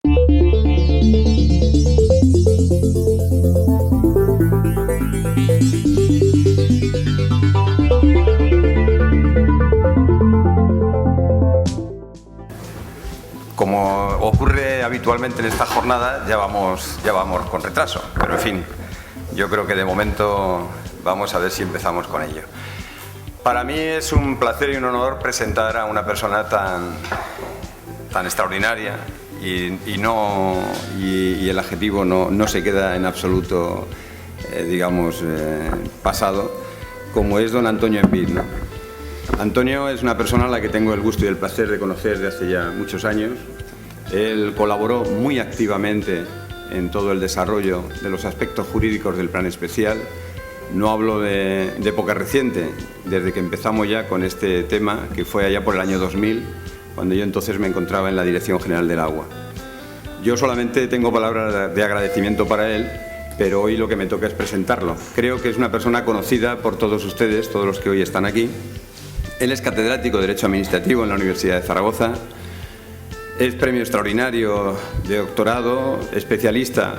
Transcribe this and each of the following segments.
Como ocurre habitualmente en esta jornada, ya vamos con retraso, pero en fin, yo creo que de momento vamos a ver si empezamos con ello. Para mí es un placer y un honor presentar a una persona tan extraordinaria y el adjetivo no se queda en absoluto, pasado, como es don Antonio Envid, ¿no? Antonio es una persona a la que tengo el gusto y el placer de conocer desde hace ya muchos años. Él colaboró muy activamente en todo el desarrollo de los aspectos jurídicos del Plan Especial. No hablo de época reciente, desde que empezamos ya con este tema, que fue allá por el año 2000, cuando yo entonces me encontraba en la Dirección General del Agua. Yo solamente tengo palabras de agradecimiento para él, pero hoy lo que me toca es presentarlo. Creo que es una persona conocida por todos ustedes, todos los que hoy están aquí. Él es catedrático de Derecho Administrativo en la Universidad de Zaragoza, es premio extraordinario de doctorado, especialista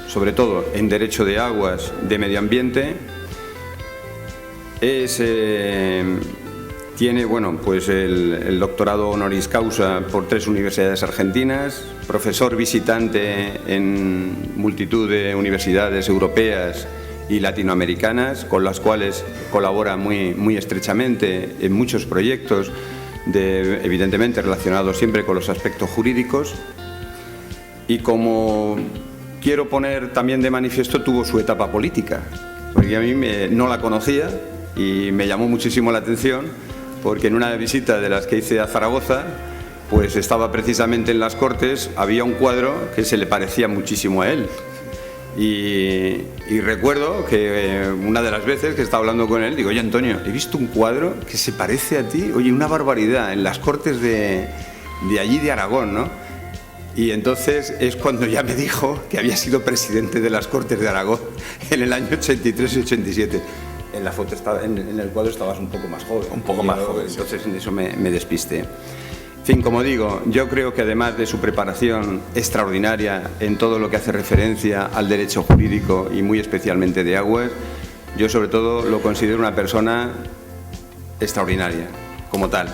sobre todo en Derecho de Aguas, de Medio Ambiente, tiene el doctorado honoris causa por 3 universidades argentinas, profesor visitante en multitud de universidades europeas y latinoamericanas, con las cuales colabora muy estrechamente en muchos proyectos, evidentemente relacionados siempre con los aspectos jurídicos. Y como quiero poner también de manifiesto, tuvo su etapa política, porque a mí no la conocía y me llamó muchísimo la atención, porque en una visita de las que hice a Zaragoza, pues estaba precisamente en las Cortes, había un cuadro que se le parecía muchísimo a él. Y recuerdo que una de las veces que estaba hablando con él, digo: oye, Antonio, he visto un cuadro que se parece a ti, oye, una barbaridad, en las Cortes de allí de Aragón, ¿no? Y entonces es cuando ya me dijo que había sido presidente de las Cortes de Aragón en el año 83 y 87. En la foto, en el cuadro estabas un poco más joven. Un poco más joven. Entonces en eso me despisté. En fin, como digo, yo creo que además de su preparación extraordinaria en todo lo que hace referencia al derecho jurídico y muy especialmente de aguas, yo sobre todo lo considero una persona extraordinaria, como tal.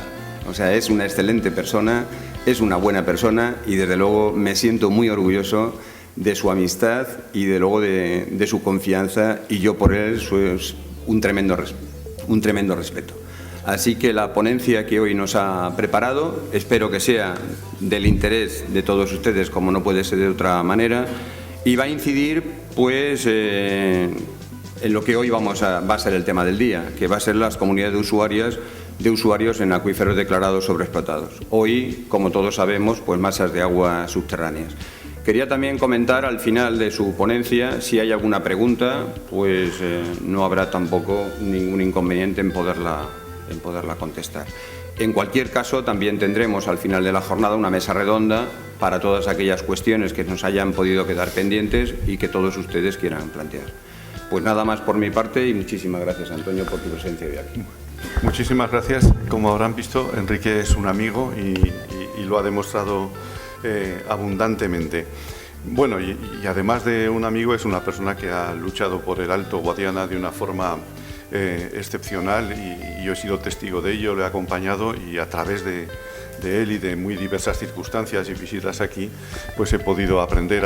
O sea, es una excelente persona, es una buena persona y desde luego me siento muy orgulloso de su amistad y de luego de su confianza, y yo por él soy un tremendo respeto. Así que la ponencia que hoy nos ha preparado espero que sea del interés de todos ustedes, como no puede ser de otra manera, y va a incidir pues en lo que hoy va a ser el tema del día, que va a ser las comunidades de usuarios en acuíferos declarados sobreexplotados. Hoy, como todos sabemos, pues masas de agua subterráneas. Quería también comentar al final de su ponencia, si hay alguna pregunta, pues no habrá tampoco ningún inconveniente en poderla contestar. En cualquier caso, también tendremos al final de la jornada una mesa redonda para todas aquellas cuestiones que nos hayan podido quedar pendientes y que todos ustedes quieran plantear. Pues nada más por mi parte y muchísimas gracias, Antonio, por tu presencia hoy aquí. Muchísimas gracias. Como habrán visto, Enrique es un amigo y lo ha demostrado abundantemente. Bueno, y además de un amigo, es una persona que ha luchado por el Alto Guadiana de una forma excepcional, y yo he sido testigo de ello, lo he acompañado, y a través de él y de muy diversas circunstancias y visitas aquí, pues he podido aprender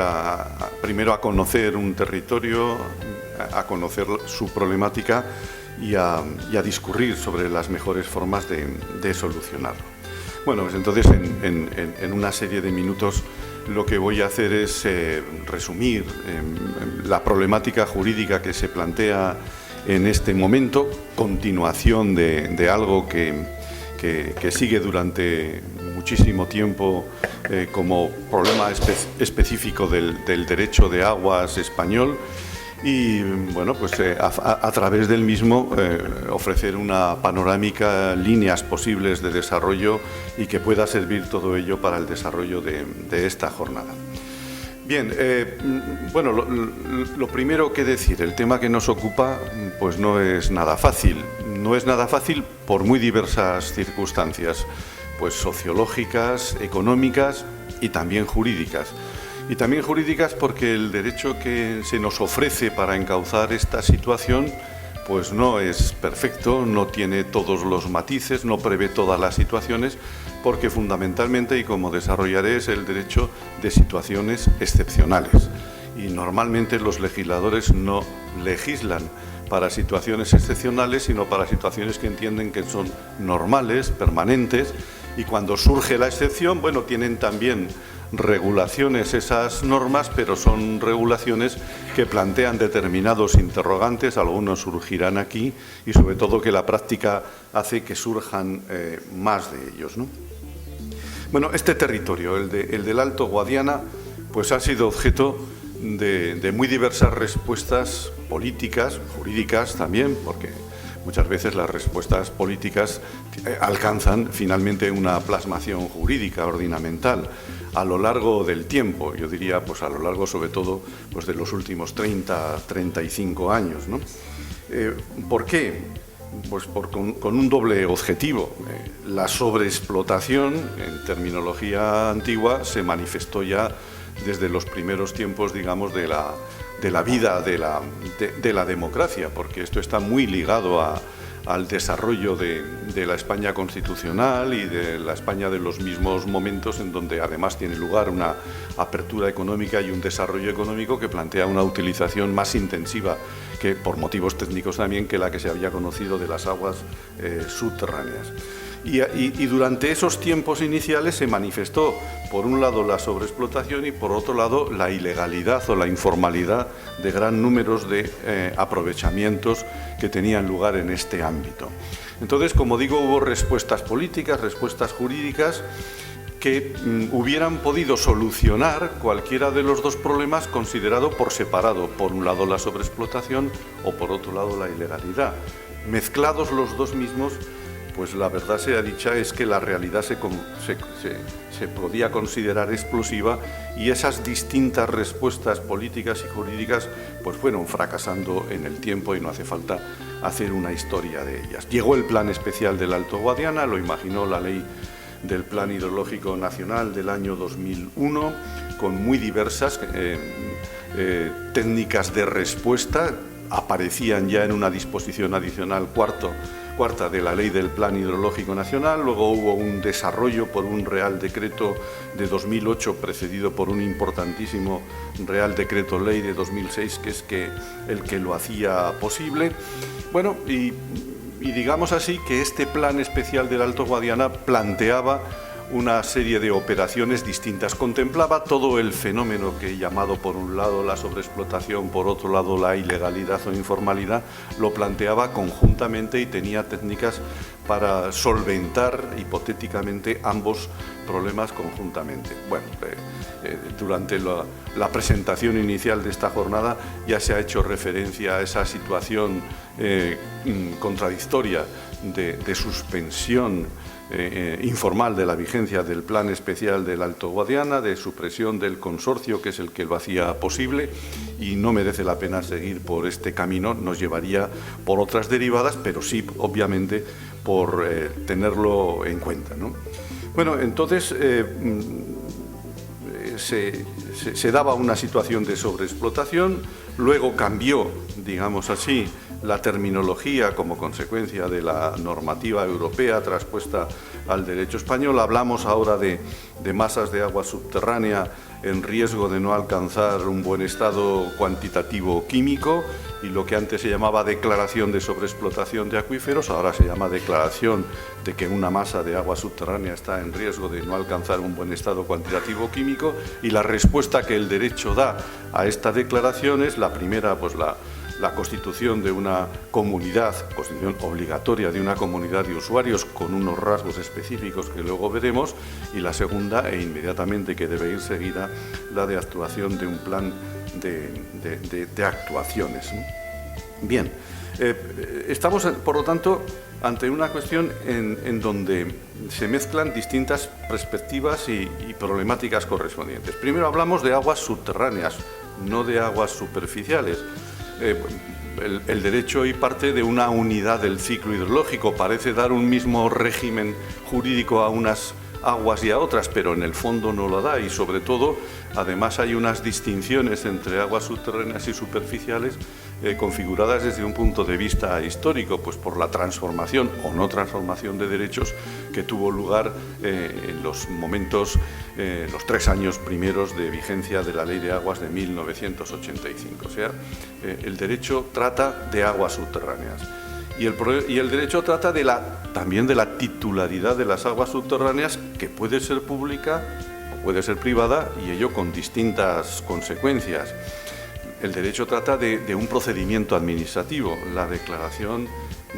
primero a conocer un territorio, a conocer su problemática y a discurrir sobre las mejores formas de solucionarlo. Bueno, pues entonces en una serie de minutos lo que voy a hacer es resumir la problemática jurídica que se plantea en este momento, continuación de algo que sigue durante muchísimo tiempo como problema específico del derecho de aguas español, y bueno, pues a través del mismo ofrecer una panorámica, líneas posibles de desarrollo, y que pueda servir todo ello para el desarrollo de esta jornada. Bien, bueno, lo primero que decir, el tema que nos ocupa pues no es nada fácil. No es nada fácil por muy diversas circunstancias, pues sociológicas, económicas y también jurídicas. Y también jurídicas porque el derecho que se nos ofrece para encauzar esta situación pues no es perfecto, no tiene todos los matices, no prevé todas las situaciones, porque fundamentalmente, y como desarrollaré, es el derecho de situaciones excepcionales. Y normalmente los legisladores no legislan para situaciones excepcionales, sino para situaciones que entienden que son normales, permanentes, y cuando surge la excepción, bueno, tienen también regulaciones esas normas, pero son regulaciones que plantean determinados interrogantes, algunos surgirán aquí, y sobre todo que la práctica hace que surjan más de ellos, ¿no? Bueno, este territorio, el del Alto Guadiana, pues ha sido objeto de muy diversas respuestas políticas, jurídicas también, porque muchas veces las respuestas políticas alcanzan finalmente una plasmación jurídica, ordinamental, a lo largo del tiempo, yo diría, pues a lo largo sobre todo pues de los últimos 30, 35 años, ¿no? ¿Por qué? Pues con un doble objetivo. La sobreexplotación, en terminología antigua, se manifestó ya desde los primeros tiempos, digamos, de la vida de la democracia, porque esto está muy ligado al desarrollo de la España constitucional y de la España de los mismos momentos, en donde además tiene lugar una apertura económica y un desarrollo económico que plantea una utilización más intensiva, que por motivos técnicos también, que la que se había conocido de las aguas subterráneas. Y durante esos tiempos iniciales se manifestó, por un lado, la sobreexplotación y, por otro lado, la ilegalidad o la informalidad de gran número de aprovechamientos que tenían lugar en este ámbito. Entonces, como digo, hubo respuestas políticas, respuestas jurídicas que hubieran podido solucionar cualquiera de los dos problemas considerado por separado, por un lado la sobreexplotación o por otro lado la ilegalidad. Mezclados los dos mismos, pues la verdad sea dicha es que la realidad se podía considerar explosiva, y esas distintas respuestas políticas y jurídicas pues fueron fracasando en el tiempo, y no hace falta hacer una historia de ellas. Llegó el Plan Especial del Alto Guadiana, lo imaginó la Ley del Plan Hidrológico Nacional del año 2001, con muy diversas técnicas de respuesta. Aparecían ya en una disposición adicional cuarta de la Ley del Plan Hidrológico Nacional. Luego hubo un desarrollo por un Real Decreto de 2008, precedido por un importantísimo Real Decreto Ley de 2006, que es el que lo hacía posible. Bueno, y digamos así que este Plan Especial del Alto Guadiana planteaba una serie de operaciones distintas, contemplaba todo el fenómeno que he llamado, por un lado la sobreexplotación, por otro lado la ilegalidad o informalidad, lo planteaba conjuntamente y tenía técnicas para solventar hipotéticamente ambos problemas conjuntamente. Bueno, durante la presentación inicial de esta jornada ya se ha hecho referencia a esa situación contradictoria de suspensión informal de la vigencia del Plan Especial del Alto Guadiana, de supresión del consorcio, que es el que lo hacía posible, y no merece la pena seguir por este camino, nos llevaría por otras derivadas, pero sí, obviamente, por tenerlo en cuenta, ¿no? Bueno, entonces se daba una situación de sobreexplotación, luego cambió, digamos así, la terminología como consecuencia de la normativa europea traspuesta al derecho español. Hablamos ahora de masas de agua subterránea en riesgo de no alcanzar un buen estado cuantitativo químico, y lo que antes se llamaba declaración de sobreexplotación de acuíferos, ahora se llama declaración de que una masa de agua subterránea está en riesgo de no alcanzar un buen estado cuantitativo químico, y la respuesta que el derecho da a esta declaración es la primera, pues la constitución de una comunidad, constitución obligatoria de una comunidad de usuarios con unos rasgos específicos que luego veremos, y la segunda, e inmediatamente que debe ir seguida, la de actuación de un plan de actuaciones. Bien, estamos, por lo tanto, ante una cuestión en donde se mezclan distintas perspectivas y problemáticas correspondientes. Primero hablamos de aguas subterráneas, no de aguas superficiales. El derecho hoy parte de una unidad del ciclo hidrológico, parece dar un mismo régimen jurídico a unas aguas y a otras, pero en el fondo no lo da, y sobre todo, además hay unas distinciones entre aguas subterráneas y superficiales configuradas desde un punto de vista histórico, pues por la transformación o no transformación de derechos que tuvo lugar en los momentos, los 3 años primeros de vigencia de la Ley de Aguas de 1985. O sea, el derecho trata de aguas subterráneas. Y el derecho trata también de la titularidad de las aguas subterráneas, que puede ser pública o puede ser privada, y ello con distintas consecuencias. El derecho trata de un procedimiento administrativo, la declaración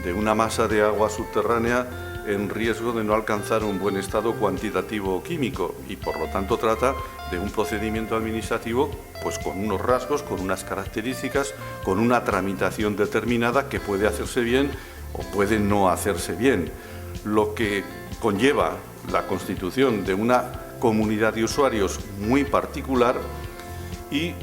de una masa de agua subterránea en riesgo de no alcanzar un buen estado cuantitativo o químico, y por lo tanto trata de un procedimiento administrativo pues con unos rasgos, con unas características, con una tramitación determinada que puede hacerse bien o puede no hacerse bien, lo que conlleva la constitución de una comunidad de usuarios muy particular y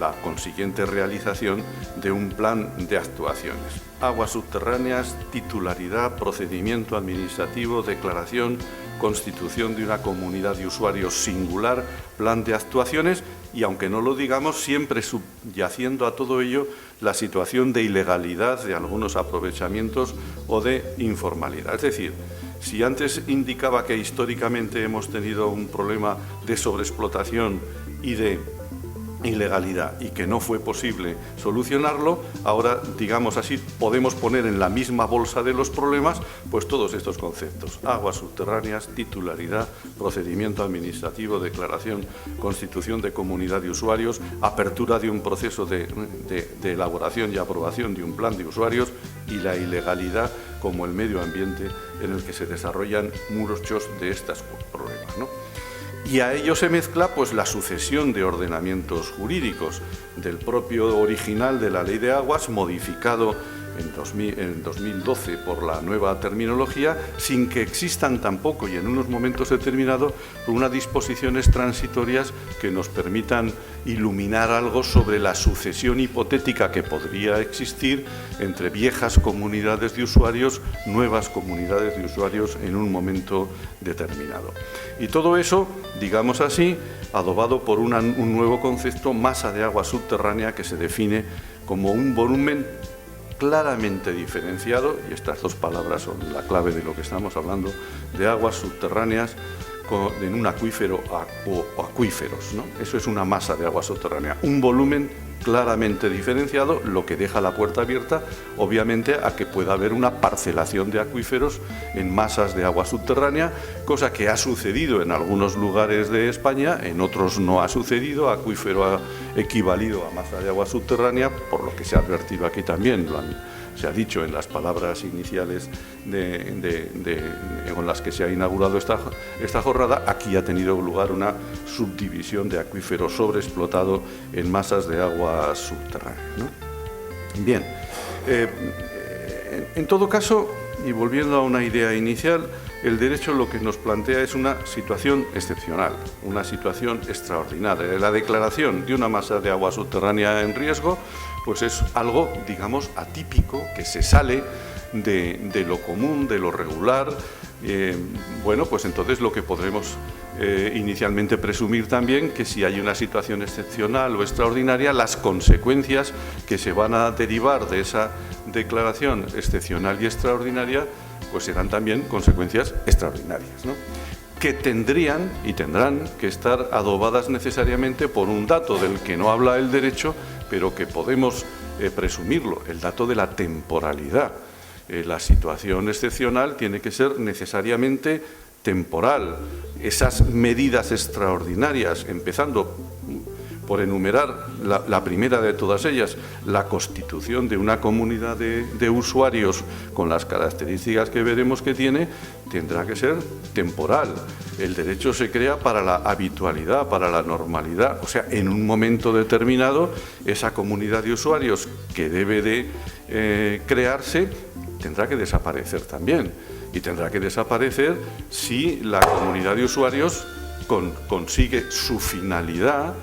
la consiguiente realización de un plan de actuaciones. Aguas subterráneas, titularidad, procedimiento administrativo, declaración, constitución de una comunidad de usuarios singular, plan de actuaciones, y aunque no lo digamos, siempre subyaciendo a todo ello la situación de ilegalidad de algunos aprovechamientos o de informalidad. Es decir, si antes indicaba que históricamente hemos tenido un problema de sobreexplotación y de ilegalidad y que no fue posible solucionarlo, ahora, digamos así, podemos poner en la misma bolsa de los problemas pues todos estos conceptos: aguas subterráneas, titularidad, procedimiento administrativo, declaración, constitución de comunidad de usuarios, apertura de un proceso de elaboración y aprobación de un plan de usuarios, y la ilegalidad como el medio ambiente en el que se desarrollan muchos de estos problemas, ¿no? Y a ello se mezcla pues la sucesión de ordenamientos jurídicos del propio original de la Ley de Aguas, modificado en 2012 por la nueva terminología, sin que existan tampoco, y en unos momentos determinados, unas disposiciones transitorias que nos permitan iluminar algo sobre la sucesión hipotética que podría existir entre viejas comunidades de usuarios, nuevas comunidades de usuarios en un momento determinado. Y todo eso, digamos así, adobado por un nuevo concepto, masa de agua subterránea, que se define como un volumen claramente diferenciado, y estas dos palabras son la clave de lo que estamos hablando, de aguas subterráneas en un acuífero o acuíferos, ¿no? Eso es una masa de agua subterránea, un volumen claramente diferenciado, lo que deja la puerta abierta, obviamente, a que pueda haber una parcelación de acuíferos en masas de agua subterránea, cosa que ha sucedido en algunos lugares de España, en otros no ha sucedido. Acuífero ha equivalido a masa de agua subterránea, por lo que se ha advertido aquí también, se ha dicho en las palabras iniciales con las que se ha inaugurado esta jornada. Aquí ha tenido lugar una subdivisión de acuífero sobreexplotado en masas de agua subterránea, ¿no? Bien, en todo caso, y volviendo a una idea inicial, el derecho lo que nos plantea es una situación excepcional, una situación extraordinaria. La declaración de una masa de agua subterránea en riesgo pues es algo, digamos, atípico, que se sale de lo común, de lo regular. Bueno, pues entonces lo que podremos inicialmente presumir también, que si hay una situación excepcional o extraordinaria, las consecuencias que se van a derivar de esa declaración excepcional y extraordinaria pues serán también consecuencias extraordinarias, ¿no? Que tendrían y tendrán que estar adobadas necesariamente por un dato del que no habla el derecho, pero que podemos presumirlo, el dato de la temporalidad. La situación excepcional tiene que ser necesariamente temporal. Esas medidas extraordinarias, empezando por enumerar la primera de todas ellas, la constitución de una comunidad de usuarios con las características que veremos que tiene, tendrá que ser temporal. El derecho se crea para la habitualidad, para la normalidad. O sea, en un momento determinado, esa comunidad de usuarios que debe de crearse tendrá que desaparecer también. Y tendrá que desaparecer si la comunidad de usuarios consigue su finalidad,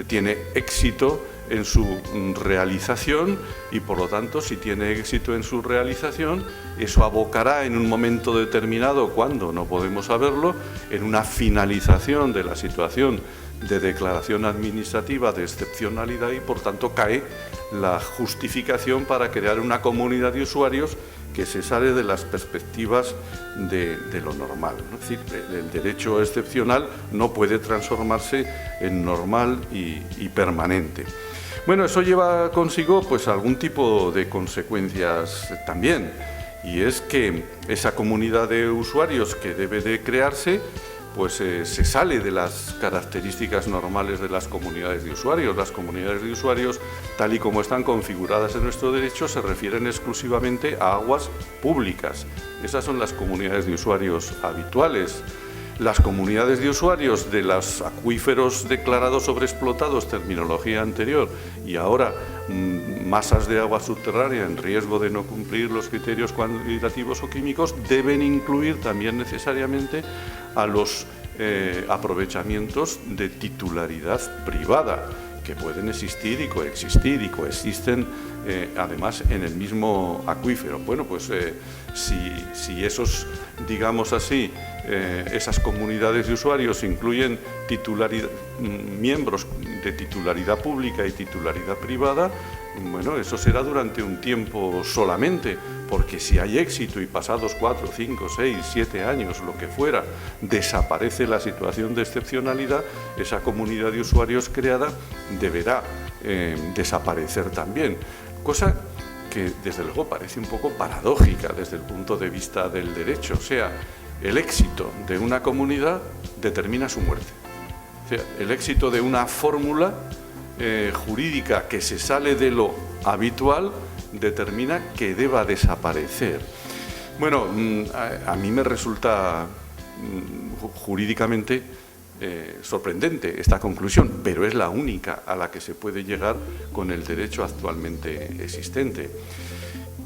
tiene éxito en su realización y, por lo tanto, si tiene éxito en su realización, eso abocará en un momento determinado, cuando no podemos saberlo, en una finalización de la situación de declaración administrativa de excepcionalidad y, por tanto, cae la justificación para crear una comunidad de usuarios que se sale de las perspectivas de lo normal, ¿no? Es decir, el derecho excepcional no puede transformarse en normal y permanente. Bueno, eso lleva consigo pues algún tipo de consecuencias también, y es que esa comunidad de usuarios que debe de crearse pues se sale de las características normales de las comunidades de usuarios. Las comunidades de usuarios, tal y como están configuradas en nuestro derecho, se refieren exclusivamente a aguas públicas. Esas son las comunidades de usuarios habituales. Las comunidades de usuarios de los acuíferos declarados sobreexplotados, terminología anterior, y ahora masas de agua subterránea en riesgo de no cumplir los criterios cuantitativos o químicos, deben incluir también necesariamente a los aprovechamientos de titularidad privada, que pueden existir y coexistir, y coexisten además en el mismo acuífero. Bueno, pues si esos, digamos así, esas comunidades de usuarios incluyen miembros de titularidad pública y titularidad privada, bueno, eso será durante un tiempo solamente, porque si hay éxito y pasados 4, 5, 6, 7 años, lo que fuera, desaparece la situación de excepcionalidad, esa comunidad de usuarios creada deberá desaparecer también, cosa que desde luego parece un poco paradójica desde el punto de vista del derecho. O sea, el éxito de una comunidad determina su muerte. O sea, el éxito de una fórmula jurídica que se sale de lo habitual determina que deba desaparecer. Bueno, a mí me resulta jurídicamente sorprendente esta conclusión, pero es la única a la que se puede llegar con el derecho actualmente existente.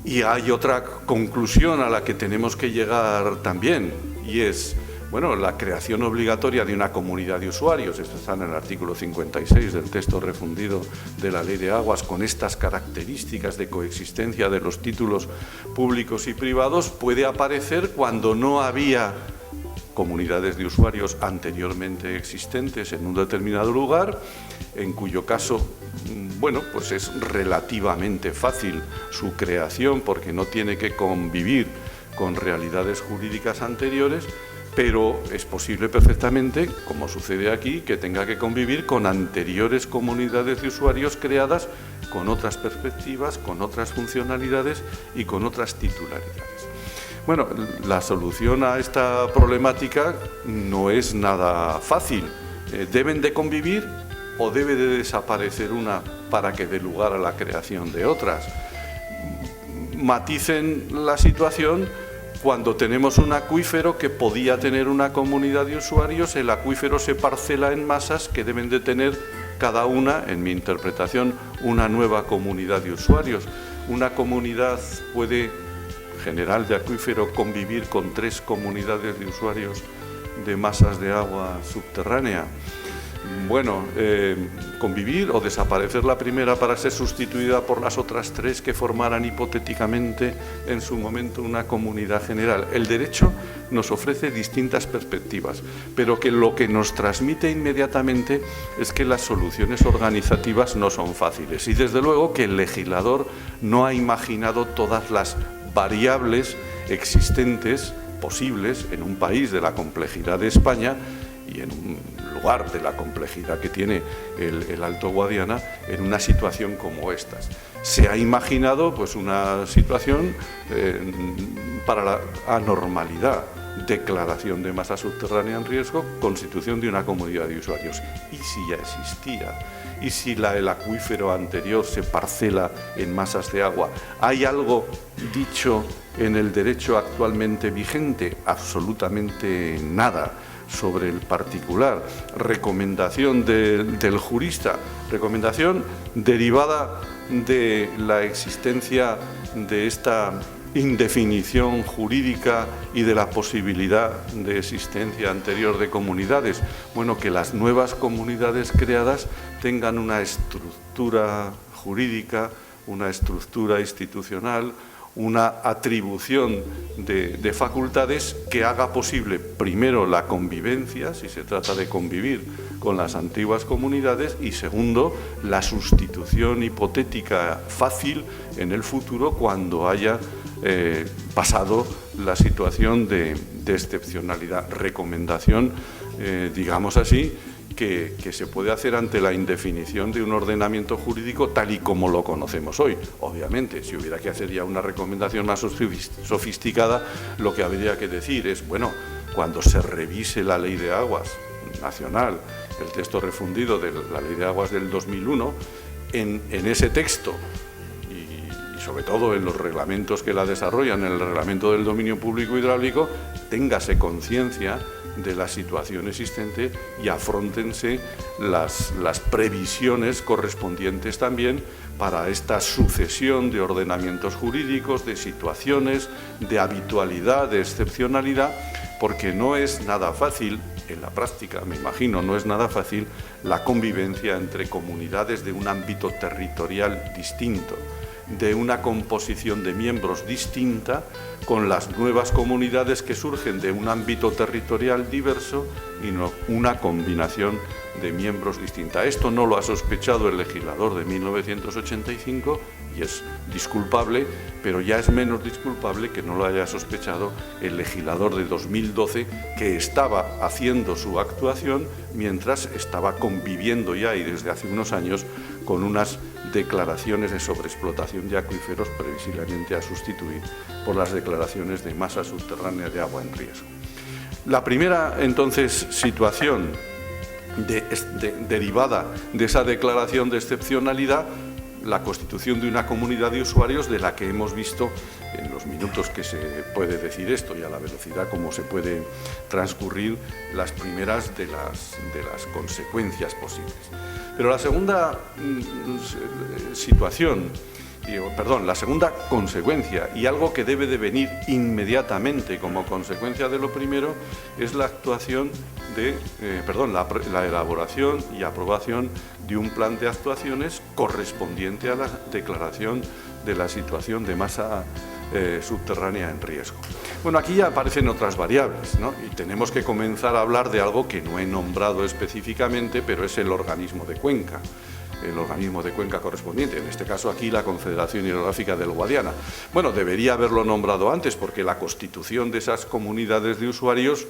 Y hay otra conclusión a la que tenemos que llegar también, y es, bueno, la creación obligatoria de una comunidad de usuarios. Esto está en el artículo 56 del texto refundido de la Ley de Aguas, con estas características de coexistencia de los títulos públicos y privados, puede aparecer cuando no había comunidades de usuarios anteriormente existentes en un determinado lugar, en cuyo caso, bueno, pues es relativamente fácil su creación porque no tiene que convivir con realidades jurídicas anteriores, pero es posible perfectamente, como sucede aquí, que tenga que convivir con anteriores comunidades de usuarios creadas con otras perspectivas, con otras funcionalidades y con otras titularidades. Bueno, la solución a esta problemática no es nada fácil. ¿Deben de convivir o debe de desaparecer una para que dé lugar a la creación de otras? Maticen la situación. Cuando tenemos un acuífero que podía tener una comunidad de usuarios, el acuífero se parcela en masas que deben de tener cada una, en mi interpretación, una nueva comunidad de usuarios. Una comunidad puede, general de acuífero, convivir con 3 comunidades de usuarios de masas de agua subterránea. Bueno, convivir o desaparecer la primera para ser sustituida por las otras 3 que formaran hipotéticamente en su momento una comunidad general. El derecho nos ofrece distintas perspectivas, pero que lo que nos transmite inmediatamente es que las soluciones organizativas no son fáciles, y desde luego que el legislador no ha imaginado todas las variables existentes, posibles, en un país de la complejidad de España y en un lugar de la complejidad que tiene el Alto Guadiana, en una situación como estas. Se ha imaginado pues una situación para la anormalidad, declaración de masa subterránea en riesgo, constitución de una comunidad de usuarios. ¿Y si ya existía? ¿Y si el acuífero anterior se parcela en masas de agua? ¿Hay algo dicho en el derecho actualmente vigente? Absolutamente nada sobre el particular. Recomendación del jurista, recomendación derivada de la existencia de esta indefinición jurídica y de la posibilidad de existencia anterior de comunidades. Bueno, que las nuevas comunidades creadas tengan una estructura jurídica, una estructura institucional, una atribución de facultades que haga posible, primero, la convivencia, si se trata de convivir con las antiguas comunidades, y segundo, la sustitución hipotética fácil en el futuro cuando haya pasado la situación de excepcionalidad. Recomendación, digamos así, que se puede hacer ante la indefinición de un ordenamiento jurídico tal y como lo conocemos hoy. Obviamente, si hubiera que hacer ya una recomendación más sofisticada, lo que habría que decir es, bueno, cuando se revise la Ley de Aguas nacional, el texto refundido de la Ley de Aguas del 2001, en ese texto, y sobre todo en los reglamentos que la desarrollan, en el Reglamento del Dominio Público Hidráulico, téngase conciencia de la situación existente y afróntense las previsiones correspondientes también para esta sucesión de ordenamientos jurídicos, de situaciones, de habitualidad, de excepcionalidad, porque no es nada fácil, en la práctica, me imagino, no es nada fácil la convivencia entre comunidades de un ámbito territorial distinto, de una composición de miembros distinta, con las nuevas comunidades que surgen de un ámbito territorial diverso y no una combinación de miembros distinta. Esto no lo ha sospechado el legislador de 1985 y es disculpable, pero ya es menos disculpable que no lo haya sospechado el legislador de 2012, que estaba haciendo su actuación mientras estaba conviviendo ya, y desde hace unos años, con unas declaraciones de sobreexplotación de acuíferos previsiblemente a sustituir por las declaraciones de masa subterránea de agua en riesgo. La primera, entonces, situación derivada de esa declaración de excepcionalidad, la constitución de una comunidad de usuarios, de la que hemos visto en los minutos que se puede decir esto y a la velocidad como se puede transcurrir las primeras de las consecuencias posibles. Pero la segunda la segunda consecuencia, y algo que debe de venir inmediatamente como consecuencia de lo primero, es la actuación la elaboración y aprobación de un plan de actuaciones correspondiente a la declaración de la situación de masa subterránea en riesgo. Bueno, aquí ya aparecen otras variables, ¿no? Y tenemos que comenzar a hablar de algo que no he nombrado específicamente, pero es el organismo de cuenca. El organismo de cuenca correspondiente, en este caso aquí la Confederación Hidrográfica del Guadiana. Bueno, debería haberlo nombrado antes, porque la constitución de esas comunidades de usuarios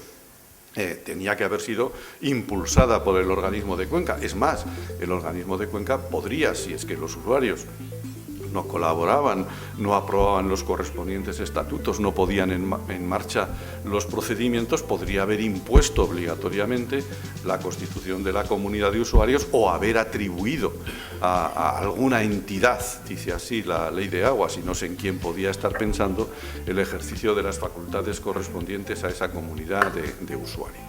tenía que haber sido impulsada por el organismo de cuenca. Es más, el organismo de cuenca podría, si es que los usuarios no colaboraban, no aprobaban los correspondientes estatutos, no podían en marcha los procedimientos, podría haber impuesto obligatoriamente la constitución de la comunidad de usuarios o haber atribuido a alguna entidad, dice así la Ley de Aguas, y no sé en quién podía estar pensando, el ejercicio de las facultades correspondientes a esa comunidad de usuarios.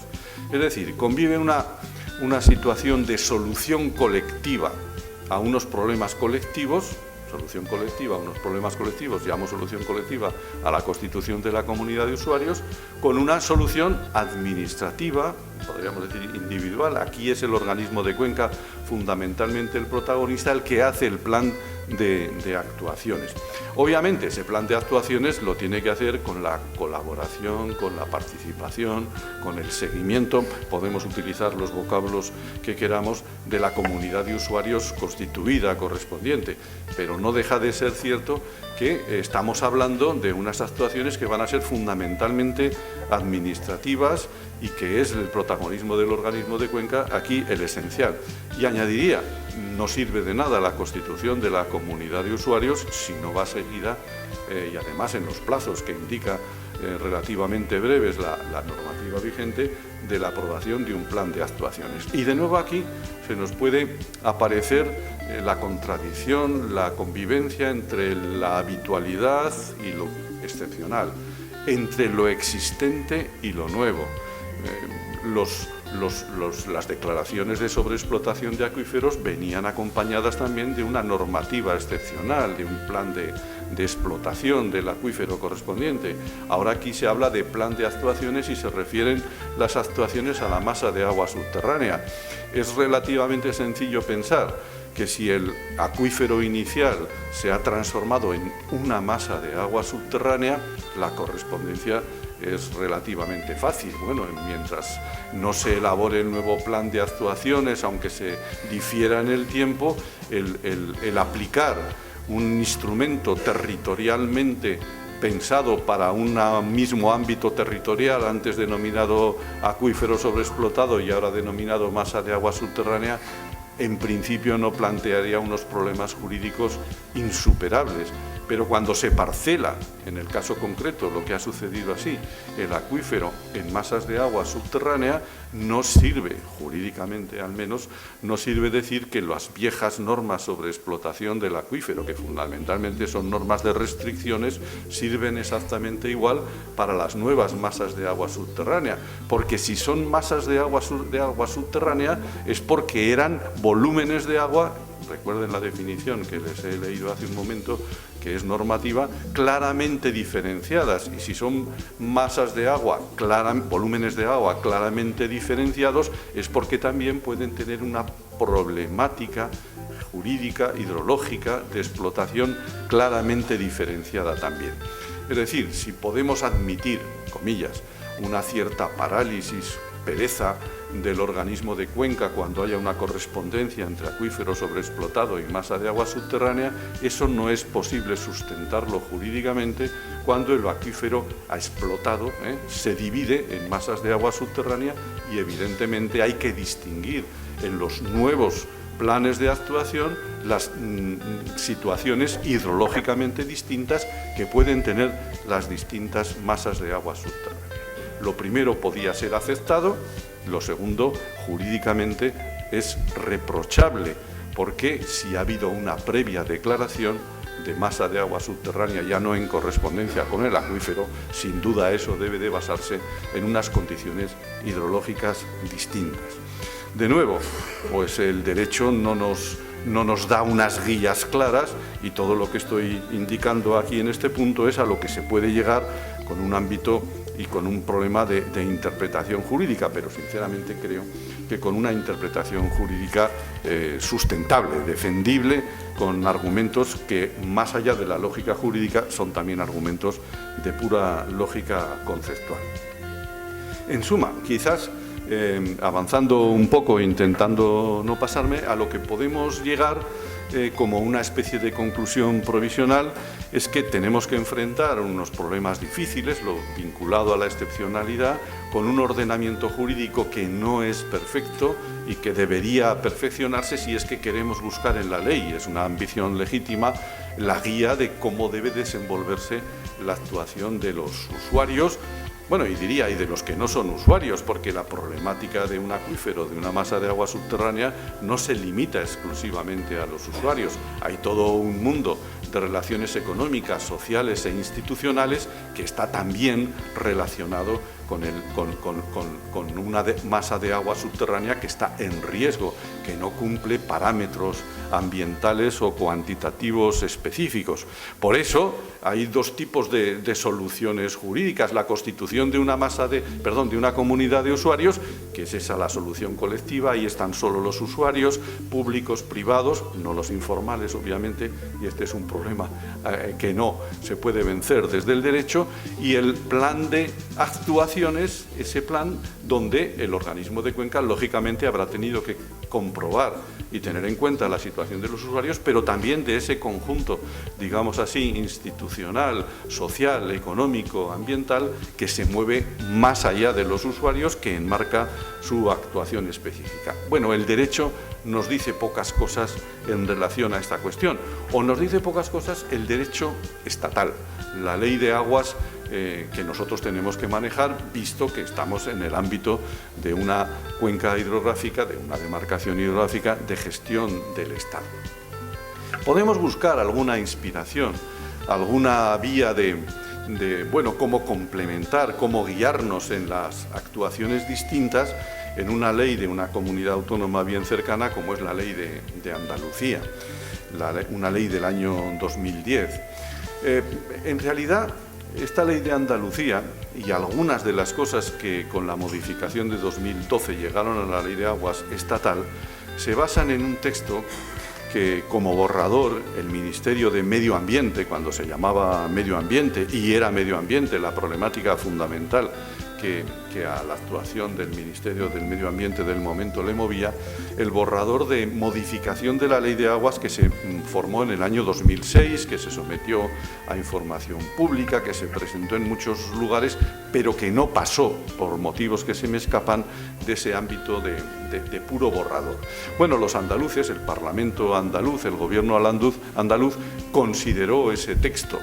Es decir, convive una situación de solución colectiva a unos problemas colectivos, unos problemas colectivos, llamo solución colectiva a la constitución de la comunidad de usuarios, con una solución administrativa, podríamos decir individual. Aquí es el organismo de cuenca fundamentalmente el protagonista, el que hace el plan de actuaciones. Obviamente ese plan de actuaciones lo tiene que hacer con la colaboración, con la participación, con el seguimiento, podemos utilizar los vocablos que queramos, de la comunidad de usuarios constituida correspondiente, pero no deja de ser cierto que estamos hablando de unas actuaciones que van a ser fundamentalmente administrativas y que es el protagonismo del organismo de cuenca aquí el esencial. Y añadiría, no sirve de nada la constitución de la comunidad de usuarios si no va seguida, y además en los plazos que indica relativamente breves la normativa vigente, de la aprobación de un plan de actuaciones. Y de nuevo aquí se nos puede aparecer la contradicción, la convivencia entre la habitualidad y lo excepcional, entre lo existente y lo nuevo. Las declaraciones de sobreexplotación de acuíferos venían acompañadas también de una normativa excepcional, de un plan de de explotación del acuífero correspondiente. Ahora aquí se habla de plan de actuaciones y se refieren las actuaciones a la masa de agua subterránea. Es relativamente sencillo pensar que si el acuífero inicial se ha transformado en una masa de agua subterránea, la correspondencia es relativamente fácil. Bueno, mientras no se elabore el nuevo plan de actuaciones, aunque se difiera en el tiempo, el aplicar un instrumento territorialmente pensado para un mismo ámbito territorial, antes denominado acuífero sobreexplotado y ahora denominado masa de agua subterránea, en principio no plantearía unos problemas jurídicos insuperables. Pero cuando se parcela, en el caso concreto, lo que ha sucedido así, el acuífero en masas de agua subterránea, no sirve, jurídicamente al menos, no sirve decir que las viejas normas sobre explotación del acuífero, que fundamentalmente son normas de restricciones, sirven exactamente igual para las nuevas masas de agua subterránea. Porque si son masas de agua subterránea es porque eran volúmenes de agua, recuerden la definición que les he leído hace un momento, que es normativa, claramente diferenciadas. Y si son masas de agua, volúmenes de agua claramente diferenciados, es porque también pueden tener una problemática jurídica, hidrológica, de explotación claramente diferenciada también. Es decir, si podemos admitir, comillas, una cierta parálisis, pereza del organismo de cuenca cuando haya una correspondencia entre acuífero sobreexplotado y masa de agua subterránea, eso no es posible sustentarlo jurídicamente cuando el acuífero ha explotado, se divide en masas de agua subterránea y evidentemente hay que distinguir en los nuevos planes de actuación las situaciones hidrológicamente distintas que pueden tener las distintas masas de agua subterránea. Lo primero podía ser aceptado, lo segundo, jurídicamente, es reprochable, porque si ha habido una previa declaración de masa de agua subterránea, ya no en correspondencia con el acuífero, sin duda eso debe de basarse en unas condiciones hidrológicas distintas. De nuevo, pues el derecho no nos da unas guías claras y todo lo que estoy indicando aquí en este punto es a lo que se puede llegar con un ámbito y con un problema de interpretación jurídica, pero sinceramente creo que con una interpretación jurídica sustentable, defendible, con argumentos que, más allá de la lógica jurídica, son también argumentos de pura lógica conceptual. En suma, quizás avanzando un poco, intentando no pasarme, a lo que podemos llegar como una especie de conclusión provisional es que tenemos que enfrentar unos problemas difíciles, lo vinculado a la excepcionalidad, con un ordenamiento jurídico que no es perfecto y que debería perfeccionarse si es que queremos buscar en la ley, es una ambición legítima, la guía de cómo debe desenvolverse la actuación de los usuarios. Bueno, y diría, y de los que no son usuarios, porque la problemática de un acuífero, de una masa de agua subterránea, no se limita exclusivamente a los usuarios. Hay todo un mundo de relaciones económicas, sociales e institucionales que está también relacionado con una masa de agua subterránea que está en riesgo, que no cumple parámetros ambientales o cuantitativos específicos. Por eso hay dos tipos de soluciones jurídicas: la constitución de una de una comunidad de usuarios, que es esa la solución colectiva, ahí están solo los usuarios públicos, privados, no los informales obviamente, y este es un problema que no se puede vencer desde el derecho, y el plan de actuaciones, ese plan donde el organismo de cuenca lógicamente habrá tenido que comprobar y tener en cuenta la situación de los usuarios, pero también de ese conjunto, digamos así, institucional, social, económico, ambiental, que se mueve más allá de los usuarios, que enmarca su actuación específica. Bueno, el derecho nos dice pocas cosas en relación a esta cuestión, o nos dice pocas cosas el derecho estatal, la ley de aguas, que nosotros tenemos que manejar, visto que estamos en el ámbito de una cuenca hidrográfica, de una demarcación hidrográfica de gestión del Estado. Podemos buscar alguna inspiración, alguna vía de cómo complementar, cómo guiarnos en las actuaciones distintas en una ley de una comunidad autónoma bien cercana, como es la ley de Andalucía, una ley del año 2010. En realidad, esta ley de Andalucía y algunas de las cosas que con la modificación de 2012 llegaron a la ley de aguas estatal se basan en un texto que como borrador el Ministerio de Medio Ambiente, cuando se llamaba Medio Ambiente y era Medio Ambiente la problemática fundamental que a la actuación del Ministerio del Medio Ambiente del momento le movía, el borrador de modificación de la Ley de Aguas que se formó en el año 2006, que se sometió a información pública, que se presentó en muchos lugares, pero que no pasó, por motivos que se me escapan, de ese ámbito de puro borrador. Bueno, los andaluces, el Parlamento andaluz, el Gobierno andaluz, consideró ese texto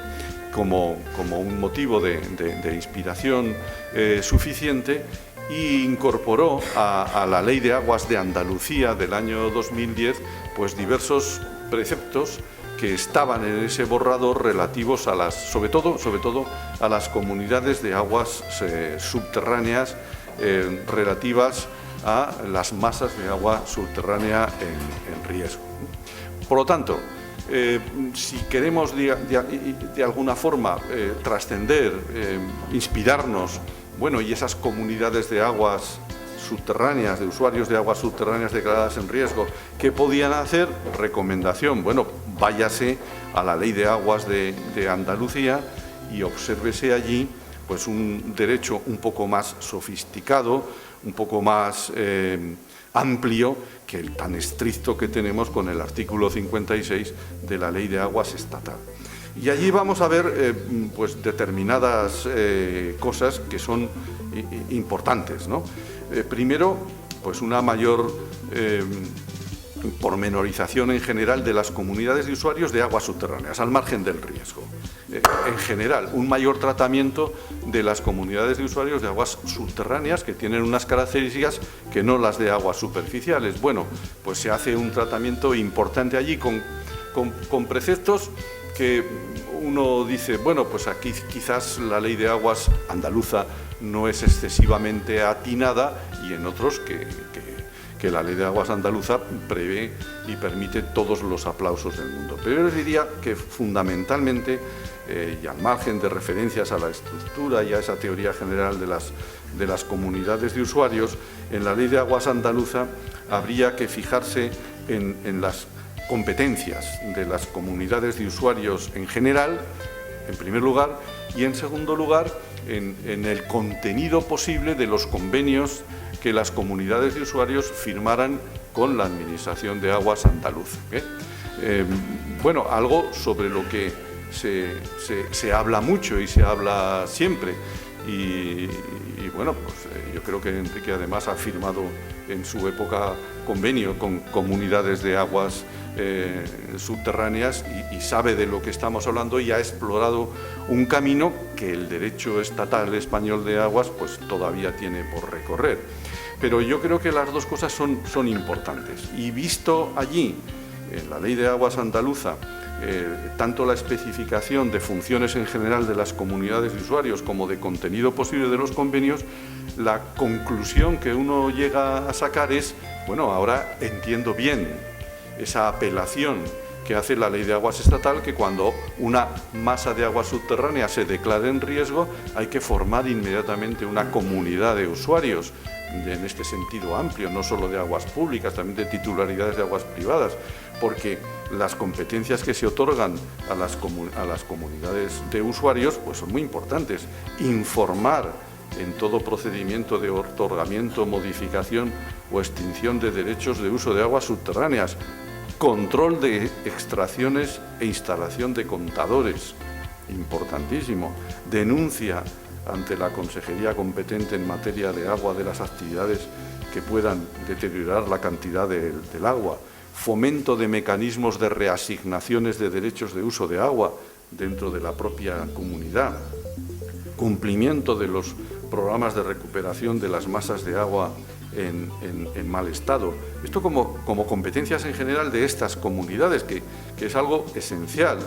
como un motivo de inspiración suficiente e incorporó a la Ley de Aguas de Andalucía del año 2010 pues diversos preceptos que estaban en ese borrador relativos a sobre todo a las comunidades de aguas subterráneas relativas a las masas de agua subterránea en riesgo. Por lo tanto, si queremos de alguna forma trascender, inspirarnos, bueno, y esas comunidades de aguas subterráneas, de usuarios de aguas subterráneas declaradas en riesgo, ¿qué podían hacer? Recomendación, bueno, váyase a la Ley de Aguas de Andalucía y obsérvese allí pues un derecho un poco más sofisticado, un poco más amplio que el tan estricto que tenemos con el artículo 56 de la Ley de Aguas estatal. Y allí vamos a ver pues determinadas cosas que son importantes, ¿no? Primero, pues una mayor pormenorización en general de las comunidades de usuarios de aguas subterráneas, al margen del riesgo. En general, un mayor tratamiento de las comunidades de usuarios de aguas subterráneas que tienen unas características que no las de aguas superficiales. Bueno, pues se hace un tratamiento importante allí con preceptos que uno dice, bueno, pues aquí quizás la Ley de Aguas andaluza no es excesivamente atinada y en otros que la Ley de Aguas andaluza prevé y permite todos los aplausos del mundo. Pero yo les diría que fundamentalmente, y al margen de referencias a la estructura y a esa teoría general de las comunidades de usuarios, en la Ley de Aguas andaluza habría que fijarse en las competencias de las comunidades de usuarios en general, en primer lugar, y en segundo lugar, en el contenido posible de los convenios que las comunidades de usuarios firmaran con la Administración de Aguas andaluza. Bueno, algo sobre lo que se habla mucho y se habla siempre. Y bueno, pues yo creo que Enrique además ha firmado en su época convenio con comunidades de aguas subterráneas y sabe de lo que estamos hablando y ha explorado un camino que el derecho estatal español de aguas pues todavía tiene por recorrer. Pero yo creo que las dos cosas son importantes. Y visto allí, en la Ley de Aguas andaluza, tanto la especificación de funciones en general de las comunidades de usuarios como de contenido posible de los convenios, la conclusión que uno llega a sacar es, bueno, ahora entiendo bien esa apelación que hace la Ley de Aguas estatal, que cuando una masa de agua subterránea se declare en riesgo, hay que formar inmediatamente una comunidad de usuarios, en este sentido amplio, no solo de aguas públicas, también de titularidades de aguas privadas, porque las competencias que se otorgan a las comunidades de usuarios pues son muy importantes. Informar en todo procedimiento de otorgamiento, modificación o extinción de derechos de uso de aguas subterráneas, control de extracciones e instalación de contadores, importantísimo, denuncia ante la Consejería competente en materia de agua de las actividades que puedan deteriorar la cantidad del agua, fomento de mecanismos de reasignaciones de derechos de uso de agua dentro de la propia comunidad, cumplimiento de los programas de recuperación de las masas de agua en mal estado. Esto como competencias en general de estas comunidades, que es algo esencial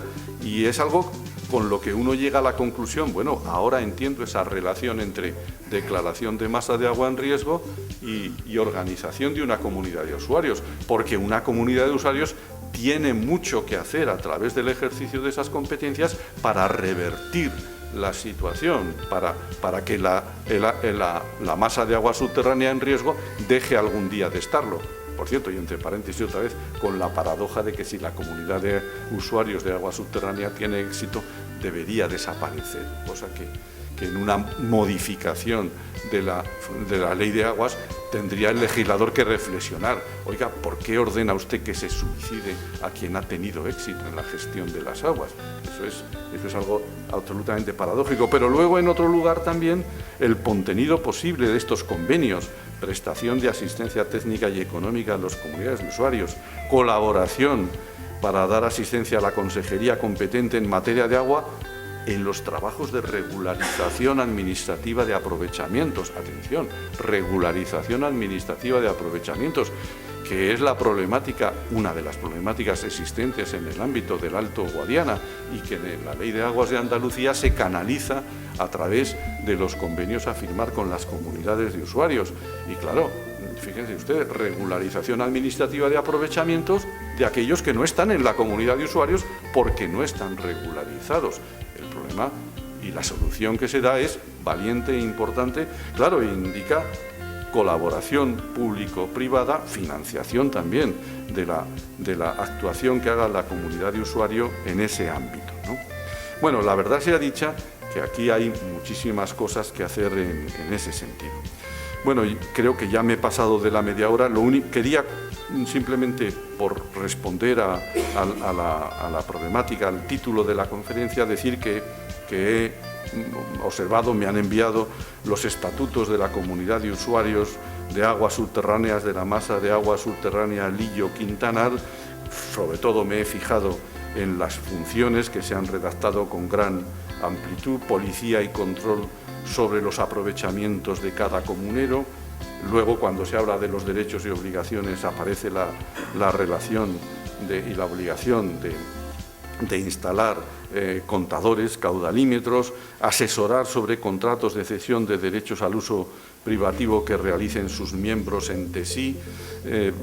y es algo con lo que uno llega a la conclusión, bueno, ahora entiendo esa relación entre declaración de masa de agua en riesgo y organización de una comunidad de usuarios, porque una comunidad de usuarios tiene mucho que hacer a través del ejercicio de esas competencias para revertir la situación, para que la masa de agua subterránea en riesgo deje algún día de estarlo. Por cierto, y entre paréntesis otra vez, con la paradoja de que si la comunidad de usuarios de agua subterránea tiene éxito, debería desaparecer, cosa que en una modificación de la ley de aguas tendría el legislador que reflexionar. Oiga, ¿por qué ordena usted que se suicide a quien ha tenido éxito en la gestión de las aguas? Eso es algo absolutamente paradójico. Pero luego, en otro lugar también, el contenido posible de estos convenios, prestación de asistencia técnica y económica a las comunidades de usuarios, colaboración para dar asistencia a la consejería competente en materia de agua, en los trabajos de regularización administrativa de aprovechamientos. Atención, regularización administrativa de aprovechamientos, que es la problemática, una de las problemáticas existentes en el ámbito del Alto Guadiana y que en la Ley de Aguas de Andalucía se canaliza a través de los convenios a firmar con las comunidades de usuarios. Y claro, fíjense ustedes, regularización administrativa de aprovechamientos de aquellos que no están en la comunidad de usuarios porque no están regularizados. El problema y la solución que se da es valiente e importante, claro, indica colaboración público-privada, financiación también de la actuación que haga la comunidad de usuario en ese ámbito, ¿no? Bueno, la verdad sea dicha que aquí hay muchísimas cosas que hacer en ese sentido. Bueno, creo que ya me he pasado de la media hora. Quería simplemente, por responder a la problemática, al título de la conferencia, decir que he observado, me han enviado los estatutos de la comunidad de usuarios de aguas subterráneas de la masa de agua subterránea Lillo-Quintanar. Sobre todo me he fijado en las funciones que se han redactado con gran amplitud, policía y control sobre los aprovechamientos de cada comunero. Luego, cuando se habla de los derechos y obligaciones, aparece la relación y la obligación de instalar contadores, caudalímetros, asesorar sobre contratos de cesión de derechos al uso privativo que realicen sus miembros entre sí.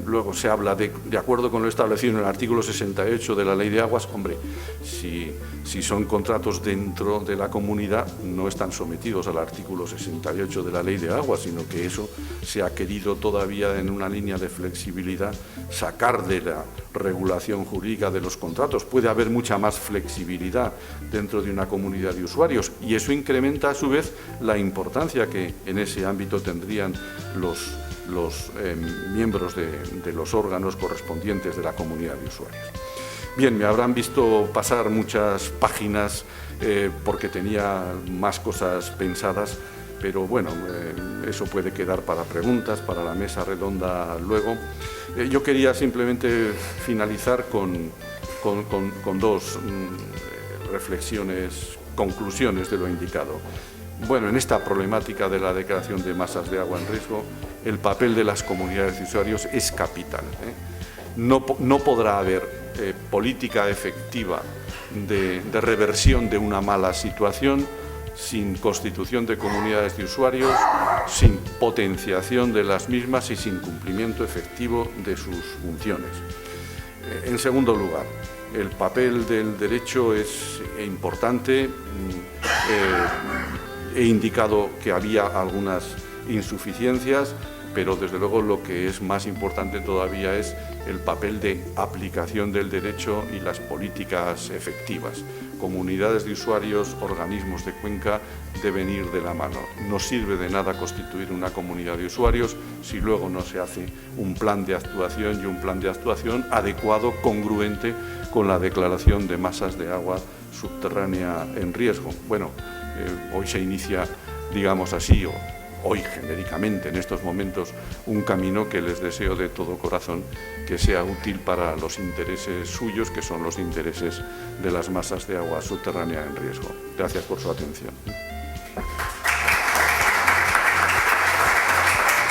Luego se habla de acuerdo con lo establecido en el artículo 68 de la Ley de Aguas. Hombre, si son contratos dentro de la comunidad, no están sometidos al artículo 68 de la Ley de Aguas, sino que eso se ha querido todavía, en una línea de flexibilidad, sacar de la regulación jurídica de los contratos. Puede haber mucha más flexibilidad dentro de una comunidad de usuarios y eso incrementa a su vez la importancia que en ese ámbito tendrían los miembros de los órganos correspondientes de la comunidad de usuarios. Bien, me habrán visto pasar muchas páginas porque tenía más cosas pensadas, pero bueno, eso puede quedar para preguntas, para la mesa redonda luego. Yo quería simplemente finalizar con dos reflexiones, conclusiones de lo indicado. Bueno, en esta problemática de la declaración de masas de agua en riesgo, el papel de las comunidades de usuarios es capital. No podrá haber política efectiva de reversión de una mala situación sin constitución de comunidades de usuarios, sin potenciación de las mismas y sin cumplimiento efectivo de sus funciones. En segundo lugar, el papel del derecho es importante. He indicado que había algunas insuficiencias, pero desde luego lo que es más importante todavía es el papel de aplicación del derecho y las políticas efectivas. Comunidades de usuarios, organismos de cuenca deben ir de la mano. No sirve de nada constituir una comunidad de usuarios si luego no se hace un plan de actuación y un plan de actuación adecuado, congruente con la declaración de masas de agua subterránea en riesgo. Bueno, hoy se inicia, digamos así, hoy genéricamente en estos momentos, un camino que les deseo de todo corazón que sea útil para los intereses suyos, que son los intereses de las masas de agua subterránea en riesgo. Gracias por su atención.